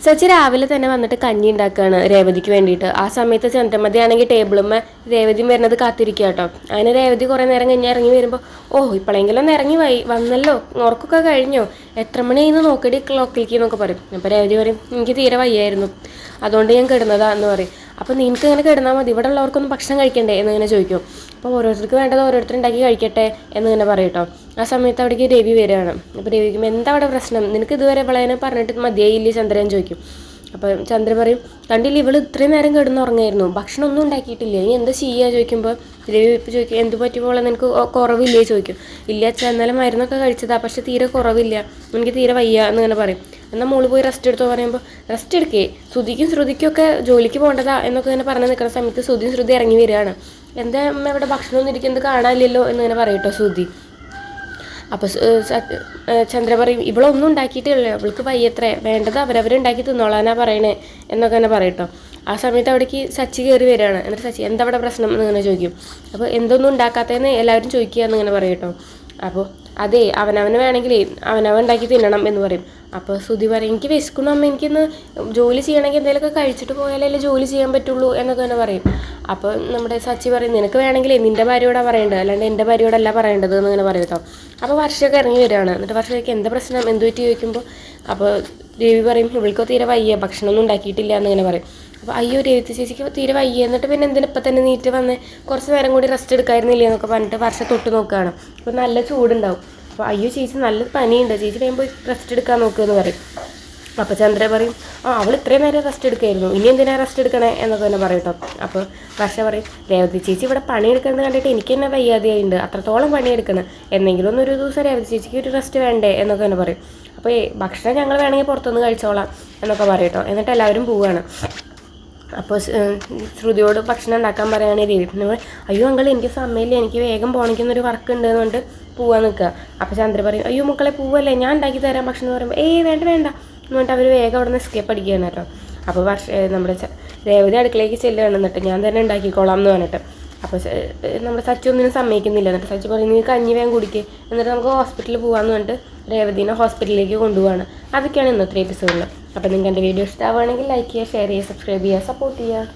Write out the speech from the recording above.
സച്ചി രാവിലെ തന്നെ വന്നിട്ട് കഞ്ഞി ഉണ്ടാക്കുകയാണ് രേവതിക്ക് വേണ്ടിയിട്ട്. ആ സമയത്ത് ചന്ദ്രമതി ആണെങ്കിൽ ടേബിളുമ്മ രേവതിയും വരുന്നത് കാത്തിരിക്കുക കേട്ടോ. അങ്ങനെ രേവതി കുറേ നേരം കഴിഞ്ഞ് ഇറങ്ങി വരുമ്പോൾ, ഓ ഇപ്പോഴെങ്കിലും ഒന്ന് ഇറങ്ങി വന്നല്ലോ, ഉറക്കൊക്കെ കഴിഞ്ഞോ, എത്ര മണിയായിന്ന് നോക്കടി ക്ലോക്കിലേക്ക് എന്നൊക്കെ പറയും. അപ്പോൾ രേവതി പറയും, എനിക്ക് തീരെ വയ്യായിരുന്നു, അതുകൊണ്ട് ഞാൻ കിടന്നതാ എന്ന് പറയും. അപ്പോൾ നിനക്ക് ഇങ്ങനെ കിടന്നാൽ മതി, ഇവിടെ ഉള്ളവർക്കൊന്നും ഭക്ഷണം കഴിക്കണ്ടേ എന്നിങ്ങനെ ചോദിക്കും. അപ്പോൾ ഓരോരുത്തർക്ക് വേണ്ടത് ഓരോരുത്തർ ഉണ്ടാക്കി കഴിക്കട്ടെ എന്നിങ്ങനെ പറയും കേട്ടോ. ആ സമയത്ത് അവിടേക്ക് രവി വരികയാണ്. അപ്പോൾ രവിക്കും എന്താ അവിടെ പ്രശ്നം, നിനക്ക് ഇതുവരെ ഇവളേനെ പറഞ്ഞിട്ട് മതിയായില്ലേ ചന്ദ്രൻ ചോദിക്കും. അപ്പോൾ ചന്ദ്രൻ പറയും, കണ്ടില്ല ഇവൾ ഇത്രയും നേരം കിടന്നുറങ്ങായിരുന്നു, ഭക്ഷണം ഒന്നും ഉണ്ടാക്കിയിട്ടില്ല, ഇനി എന്താ ചെയ്യുക ചോദിക്കുമ്പോൾ രവി ചോദിക്കും, എന്ത് പറ്റിയപോലെ നിനക്ക് കുറവില്ലേ ചോദിക്കും. ഇല്ല അച്ഛാ, എന്നാലും മരുന്നൊക്കെ കഴിച്ചതാ, പക്ഷെ തീരെ കുറവില്ല, എനിക്ക് തീരെ വയ്യ എന്നിങ്ങനെ പറയും. എന്നാൽ മോള് പോയി റെസ്റ്റ് എടുത്തോ പറയുമ്പോൾ, റെസ്റ്റ് എടുക്കേ, ശ്രുതിക്കും ഒക്കെ ജോലിക്ക് പോകേണ്ടതാ എന്നൊക്കെ ഇങ്ങനെ പറഞ്ഞ് നിൽക്കുന്ന സമയത്ത് ശ്രുതി ഇറങ്ങി വരികയാണ്. എന്താ അമ്മ ഇവിടെ ഭക്ഷണമൊന്നും ഇരിക്കുന്നത് കാണാനില്ലല്ലോ എന്നിങ്ങനെ പറയട്ടോ ശ്രുതി. അപ്പോൾ ചന്ദ്ര പറയും, ഇവളൊന്നും ഉണ്ടാക്കിയിട്ടില്ല, അവൾക്ക് വയ്യത്രേ, വേണ്ടത് അവരവരുണ്ടാക്കി തിന്നോളാനാ പറയണേ എന്നൊക്കെ തന്നെ പറയട്ടോ. ആ സമയത്ത് അവിടേക്ക് സച്ചി കയറി വരികയാണ്. എന്നിട്ട് സച്ചി എന്താ അവിടെ പ്രശ്നം എന്നിങ്ങനെ ചോദിക്കും. അപ്പോൾ എന്തൊന്നും ഉണ്ടാക്കാത്തതെന്ന് എല്ലാവരും ചോദിക്കുക എന്നിങ്ങനെ പറയട്ടോ. അപ്പോൾ അതെ, അവനവന് വേണമെങ്കിലേ അവനവൻ ഉണ്ടാക്കി തിന്നണം എന്ന് പറയും. അപ്പോൾ ശ്രുതി പറയും, എനിക്ക് വിശക്കണം അമ്മ, എനിക്കിന്ന് ജോലി ചെയ്യണമെങ്കിൽ എന്തെങ്കിലുമൊക്കെ കഴിച്ചിട്ട് പോയാലല്ലേ ജോലി ചെയ്യാൻ പറ്റുള്ളൂ എന്നൊക്കെ തന്നെ പറയും. അപ്പോൾ നമ്മുടെ സച്ചി പറയും, നിനക്ക് വേണമെങ്കിലേ നിൻ്റെ ഭാര്യയോടാണ് പറയേണ്ടത്, അല്ലാണ്ട് എൻ്റെ ഭാര്യയോടല്ല പറയേണ്ടത് എന്നിങ്ങനെ പറയും കേട്ടോ. അപ്പോൾ വർഷമൊക്കെ ഇറങ്ങി വരികയാണ്. എന്നിട്ട് വർഷമൊക്കെ എന്താ പ്രശ്നം, എന്ത് പറ്റി ചോദിക്കുമ്പോൾ അപ്പോൾ രവി പറയും, ഇവൾക്കോ തീരെ വയ്യ, ഭക്ഷണമൊന്നും ഉണ്ടാക്കിയിട്ടില്ല എന്നിങ്ങനെ പറയും. അപ്പോൾ അയ്യോ രവി ചേച്ചിക്ക് തീരെ വയ്യ, എന്നിട്ട് പിന്നെ എന്തിനാ ഇപ്പം തന്നെ നീറ്റ് വന്ന് കുറച്ച് നേരം കൂടി റെസ്റ്റ് എടുക്കായിരുന്നില്ലേ എന്നൊക്കെ പറഞ്ഞിട്ട് വർഷം തൊട്ട് നോക്കുകയാണ്. അപ്പോൾ നല്ല ചൂടുണ്ടാവും. അപ്പോൾ അയ്യോ ചേച്ചി നല്ല പനിയുണ്ട്, ചേച്ചി വേഗം പോയി റെസ്റ്റ് എടുക്കാൻ നോക്കുമെന്ന് പറയും. അപ്പോൾ ചന്ദ്ര പറയും, അവൾ ഇത്രയും നേരം റെസ്റ്റ് എടുക്കായിരുന്നു, ഇനി എന്തിനാണ് റെസ്റ്റ് എടുക്കണേ എന്നൊക്കെ തന്നെ പറയും കേട്ടോ. അപ്പോൾ വർഷ പറയും, രേവതി ചേച്ചി ഇവിടെ പണിയെടുക്കുന്നത് കണ്ടിട്ട് എനിക്ക് തന്നെ വയ്യാതെയുണ്ട്, അത്രത്തോളം പണിയെടുക്കണം, എന്നെങ്കിലും ഒന്നൊരു ദിവസം രേവതി ചേച്ചിക്ക് ഒരു റെസ്റ്റ് വേണ്ടേ എന്നൊക്കെ തന്നെ പറയും. അപ്പോൾ ഭക്ഷണം ഞങ്ങൾ വേണമെങ്കിൽ പുറത്തുനിന്ന് കഴിച്ചോളാം എന്നൊക്കെ പറയും കേട്ടോ. എന്നിട്ട് എല്ലാവരും പോവുകയാണ്. അപ്പോൾ ശ്രുതിയോട് ഭക്ഷണം ഉണ്ടാക്കാൻ പറയുകയാണ് രവി. പിന്നെ അയ്യോ അങ്കിൾ എനിക്ക് സമയമില്ല, എനിക്ക് വേഗം പോകണമെന്നൊരു വർക്ക് ഉണ്ട് എന്നുകൊണ്ട് പോവാൻ നിൽക്കുക. അപ്പോൾ ചന്ദ്ര പറയും, അയ്യോ മക്കളെ പോവല്ലേ, ഞാൻ ഉണ്ടാക്കി തരാം ഭക്ഷണം എന്ന് പറയുമ്പോൾ, വേണ്ട എന്ന് പറഞ്ഞിട്ട് അവർ വേഗം അവിടെ നിന്ന് എസ്കേപ്പ് അടിക്കുകയാണ് കേട്ടോ. അപ്പോൾ നമ്മുടെ രേവതി അടുക്കളയ്ക്ക് ചെല്ലുകയാണ്. എന്നിട്ട് ഞാൻ തന്നെ ഉണ്ടാക്കിക്കോളാം എന്ന് പറഞ്ഞിട്ട്. അപ്പോൾ നമ്മുടെ സച്ചി ഒന്നിനും സമ്മതിക്കുന്നില്ല. എന്നിട്ട് സച്ചി പറയും, നീ കഞ്ഞി വേഗം കുടിക്കുക, എന്നിട്ട് നമുക്ക് ഹോസ്പിറ്റലിൽ പോകാമെന്ന് പറഞ്ഞിട്ട് രേവതിനെ ഹോസ്പിറ്റലിലേക്ക് കൊണ്ടുപോവാണ്. അതൊക്കെയാണ് ഇന്നത്തെ എപ്പിസോഡിൽ. അപ്പോൾ നിങ്ങൾക്ക് എൻ്റെ വീഡിയോ ഇഷ്ടമാവുകയാണെങ്കിൽ ലൈക്ക് ചെയ്യുക, ഷെയർ ചെയ്യുക, സബ്സ്ക്രൈബ് ചെയ്യുക, സപ്പോർട്ട് ചെയ്യുക.